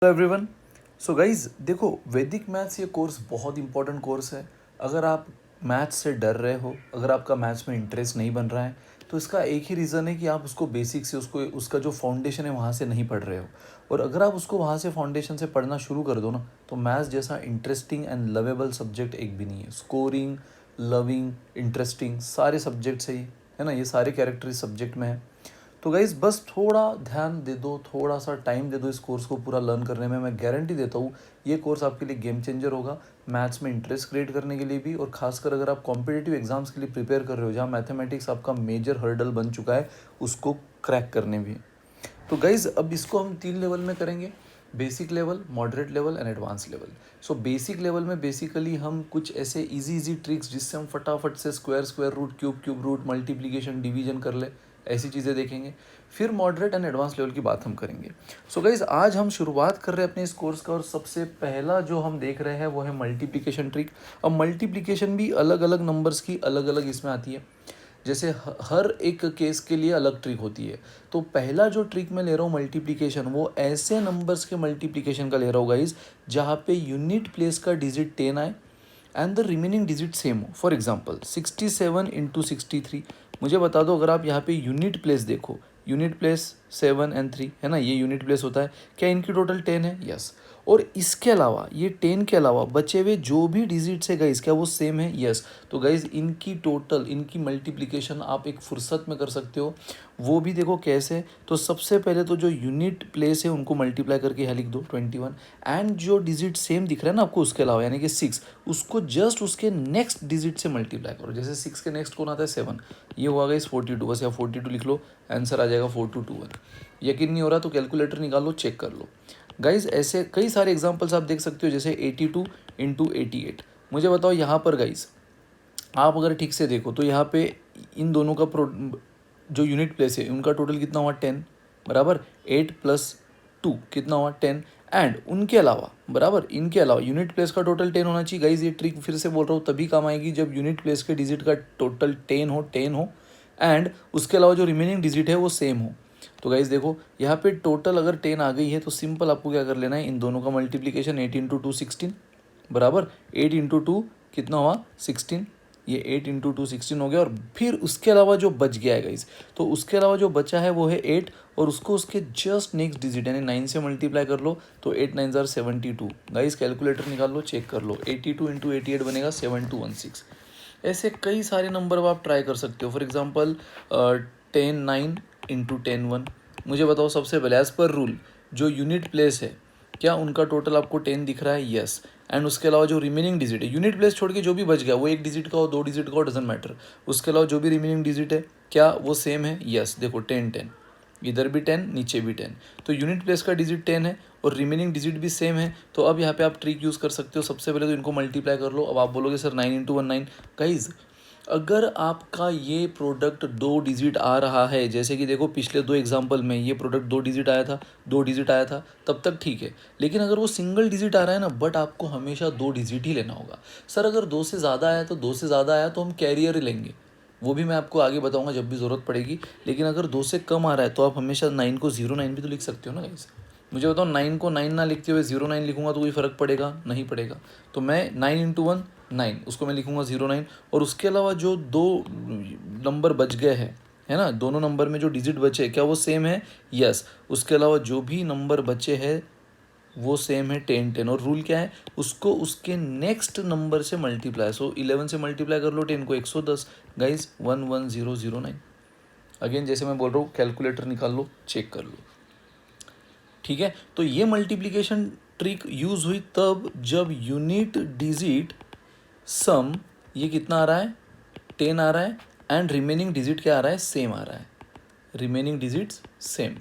Hello everyone. So guys देखो, वैदिक maths ये कोर्स बहुत इंपॉर्टेंट कोर्स है। अगर आप मैथ्स से डर रहे हो, अगर आपका मैथ्स में इंटरेस्ट नहीं बन रहा है, तो इसका एक ही रीज़न है कि आप उसको बेसिक से उसका जो फाउंडेशन है वहाँ से नहीं पढ़ रहे हो। और अगर आप उसको वहाँ से फाउंडेशन से पढ़ना शुरू कर दो ना, तो मैथ्स जैसा इंटरेस्टिंग एंड लवेबल सब्जेक्ट एक भी नहीं है। स्कोरिंग, लविंग, इंटरेस्टिंग सारे सब्जेक्ट से ही है ना, ये सारे कैरेक्टर इस सब्जेक्ट में है। तो गाइज़ बस थोड़ा ध्यान दे दो, थोड़ा सा टाइम दे दो इस कोर्स को पूरा लर्न करने में। मैं गारंटी देता हूँ ये कोर्स आपके लिए गेम चेंजर होगा, मैथ्स में इंटरेस्ट क्रिएट करने के लिए भी, और खासकर अगर आप कॉम्पिटिटिव एग्जाम्स के लिए प्रिपेयर कर रहे हो जहाँ मैथमेटिक्स आपका मेजर हर्डल बन चुका है, उसको क्रैक करने भी। तो गाइज़ अब इसको हम 3 लेवल में करेंगे: basic level, moderate level and advance level. So basic level में बेसिकली हम कुछ ऐसे इजी ट्रिक्स जिससे हम फटाफट से square root, cube root, multiplication, division कर ले, ऐसी चीज़ें देखेंगे। फिर मॉडरेट एंड एडवांस लेवल की बात हम करेंगे। सो गाइज आज हम शुरुआत कर रहे हैं अपने इस कोर्स का, और सबसे पहला जो हम देख रहे हैं वो है मल्टीप्लिकेशन ट्रिक। अब मल्टीप्लिकेशन भी अलग अलग नंबर्स की अलग अलग इसमें आती है, जैसे हर एक केस के लिए अलग ट्रिक होती है। तो पहला जो ट्रिक मैं ले रहा हूँ मल्टीप्लिकेशन, वो ऐसे नंबर्स के मल्टीप्लिकेशन का ले रहा हूँ गाइज जहाँ पे यूनिट प्लेस का डिजिट 10 आए and the remaining digit same हो। For example 67 into 63। मुझे बता दो, अगर आप यहाँ पे यूनिट प्लेस देखो, यूनिट प्लेस 7 एंड 3 है ना, ये यूनिट प्लेस होता है। क्या इनकी टोटल 10 है? यस। और इसके अलावा ये 10 के अलावा बचे हुए जो भी डिजिट्स है गाइज, क्या वो सेम है? यस। तो गाइज इनकी टोटल, इनकी मल्टीप्लिकेशन आप एक फुर्सत में कर सकते हो। वो भी देखो कैसे। तो सबसे पहले तो जो यूनिट प्लेस है उनको मल्टीप्लाई करके यहाँ लिख दो 21, एंड जो डिजिट सेम दिख रहा है ना आपको उसके अलावा, यानी कि 6, उसको जस्ट उसके नेक्स्ट डिजिट से मल्टीप्लाई करो। जैसे 6 के नेक्स्ट कौन आता है? 7। ये हुआ गया इस 42, बस यहाँ 42 लिख लो, आंसर आ जाएगा 4221। यकीन नहीं हो रहा तो कैलकुलेटर निकाल लो, चेक कर लो। गाइज ऐसे कई सारे एग्जांपल्स आप देख सकते हो, जैसे 82 इंटू 88। मुझे बताओ यहाँ पर गाइज, आप अगर ठीक से देखो तो यहाँ पे इन दोनों का जो यूनिट प्लेस है उनका टोटल कितना हुआ? 10 बराबर। 8 प्लस 2 कितना हुआ? 10। एंड उनके अलावा बराबर, इनके अलावा यूनिट प्लेस का टोटल 10 होना चाहिए। गाइज ये ट्रिक फिर से बोल रहा हूँ तभी काम आएगी जब यूनिट प्लेस के डिजिट का टोटल 10 हो एंड उसके अलावा जो रिमेनिंग डिजिट है वो सेम हो। तो गाइज देखो यहाँ पे टोटल अगर 10 आ गई है तो सिंपल आपको क्या कर लेना है, इन दोनों का मल्टीप्लीकेशन 8 इंटू 2 16 बराबर। 8 इंटू 2 कितना हुआ? 16। ये 8 इंटू 2 16 हो गया। और फिर उसके अलावा जो बच गया है गाइज, तो उसके अलावा जो बचा है वो है 8, और उसको उसके जस्ट नेक्स्ट डिजिट यानी 9 से मल्टीप्लाई कर लो, तो 8 9 ज़ार 72। गाइज कैलकुलेटर निकाल लो, चेक कर लो। 82 इंटू 88 बनेगा 7216। ऐसे कई सारे नंबर आप ट्राई कर सकते हो। For example 10 9 into 10 1। मुझे बताओ सबसे पहले एज पर रूल जो यूनिट प्लेस है, क्या उनका टोटल आपको 10 दिख रहा है? यस। एंड उसके अलावा जो रिमेनिंग डिजिट है, यूनिट प्लेस छोड़ के जो भी बच गया, वो एक डिजिट का हो, दो डिजिट का हो, डजेंट मैटर, उसके अलावा जो भी रिमेनिंग डिजिट है क्या वो सेम है? यस। देखो 10 10, इधर भी 10 नीचे भी 10, तो यूनिट प्लेस का डिजिट 10 है और रिमेनिंग डिजिट भी सेम है। तो अब यहाँ पे आप ट्रिक यूज़ कर सकते हो। सबसे पहले तो इनको मल्टीप्लाई कर लो। अब आप बोलोगे सर 9 इंटू 1 9। गाइज अगर आपका ये प्रोडक्ट 2 डिजिट आ रहा है, जैसे कि देखो पिछले 2 एग्जाम्पल में ये प्रोडक्ट 2 डिजिट आया था, 2 डिजिट आया था, तब तक ठीक है। लेकिन अगर वो सिंगल डिजिट आ रहा है ना, बट आपको हमेशा 2 डिजिट ही लेना होगा। सर अगर 2 से ज़्यादा आया तो 2 से ज़्यादा आया तो हम कैरियर ही लेंगे, वो भी मैं आपको आगे बताऊंगा जब भी ज़रूरत पड़ेगी। लेकिन अगर 2 से कम आ रहा है तो आप हमेशा 9 को 09 भी तो लिख सकते हो ना गाइस। मुझे बताओ 9 को 9 ना लिखते हुए 09 लिखूंगा तो कोई फ़र्क पड़ेगा? नहीं पड़ेगा। तो मैं 9 इंटू 1 9, उसको मैं लिखूंगा 09। और उसके अलावा जो 2 नंबर बच गए हैं, है ना, दोनों नंबर में जो डिजिट बचे क्या वो सेम है? यस। उसके अलावा जो भी नंबर बचे हैं वो सेम है 10 10। और रूल क्या है? उसको उसके नेक्स्ट नंबर से मल्टीप्लाई। सो 11 से मल्टीप्लाई कर लो 10 को, 110। गाइज 11009। अगेन जैसे मैं बोल रहा हूँ कैलकुलेटर निकाल लो, चेक कर लो। ठीक है, तो ये मल्टीप्लिकेशन ट्रिक यूज हुई तब जब यूनिट डिजिट सम ये कितना आ रहा है? 10 आ रहा है, एंड रिमेनिंग डिजिट क्या आ रहा है? सेम आ रहा है। Remaining digits same.